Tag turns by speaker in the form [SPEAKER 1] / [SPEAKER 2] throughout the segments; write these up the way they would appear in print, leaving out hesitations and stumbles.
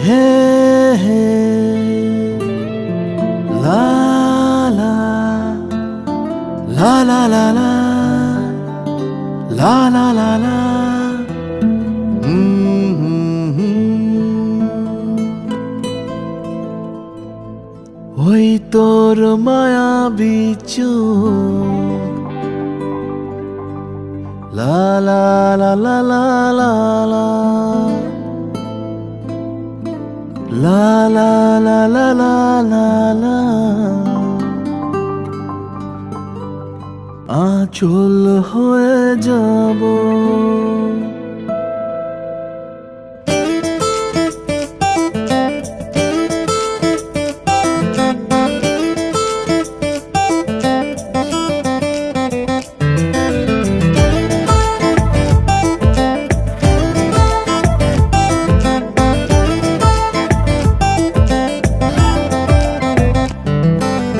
[SPEAKER 1] হে হে লা লা লা লা লা লা লা লা লা লা ওই তোর মায়াবী চোখ লা লা লা লা লা লা লা লা লা লা লা লা লা লা আঁচল হয়ে যাব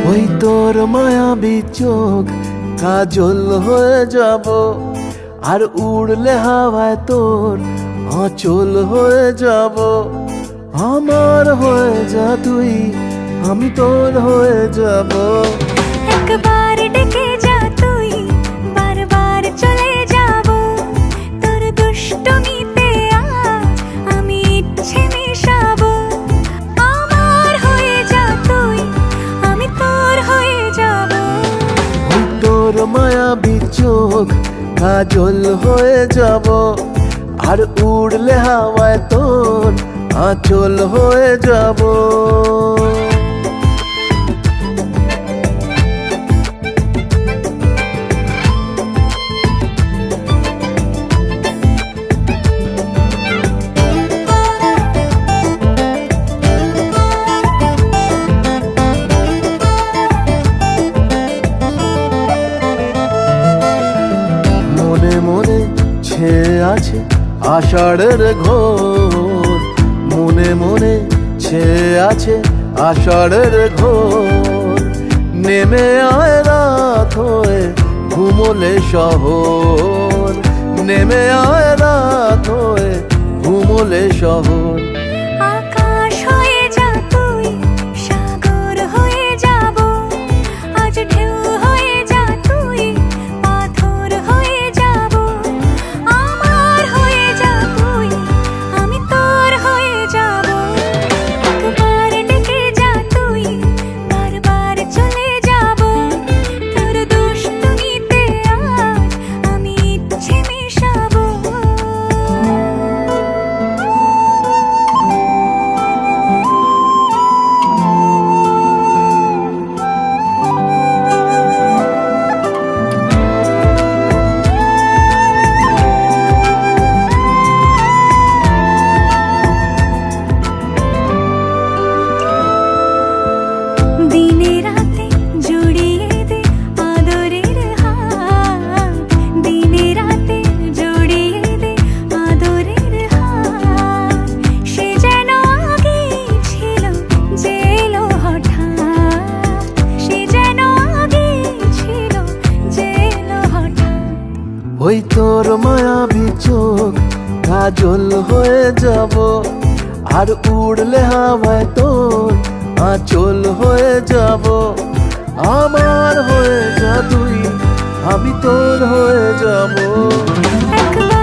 [SPEAKER 1] ওই তোর মায়াবী চোখ কাজল হয়ে যাব আর উড়লে হাওয়ায় তোর আঁচল হয়ে যাব আমার হয়ে যা তুই আমি তোর হয়ে যাব
[SPEAKER 2] একবার ডেকে যা তুই বারবার চলে যাব তোর দুষ্টমিতে আজ আমি ইচ্ছে মেশাবো আমার হয়ে যা তুই আমি তোর হয়ে যাব
[SPEAKER 1] ওই তোর মায়াবী চোখ কাজল হয়ে যাব আর উড়লে হাওয়ায় তোর আঁচল হয়ে যাব মনে মনে ছেয়ে আছে আষাঢ়ের ঘোর মনে মনে ছেয়ে আছে আষাঢ়ের ঘোর নেমে আয় রাত হয়ে ঘুমোলে শহর নেমে আয় রাত হয়ে ঘুমোলে শহর
[SPEAKER 2] আকাশ হয়ে যা তুই সাগর হয়ে যাব আজ ঢেউ হয়ে যা তুই পাথর হয়ে যাব আমার হয়ে যা তুই আমি তোর হয়ে যাব একবার ডেকে যা তুই বারবার চলে যাব তোর দুষ্টমিতে আজ আমি ইচ্ছে মেশাবো দিনে রাতে জড়িয়ে দে আদরের হাত দিনে রাতে জড়িয়ে দে আদরের হাত সে যেন আগে ছিল যে এলো হঠাৎ সে যেন আগে ছিল যে এলো হঠাৎ
[SPEAKER 1] ওই তোর মায়াবী চোখ কাজল হয়ে যাব আর উড়লে হাওয়ায় তোর আঁচল হয়ে যাব আমার হয়ে যা তুই আমি তোর হয়ে যাব
[SPEAKER 2] একবার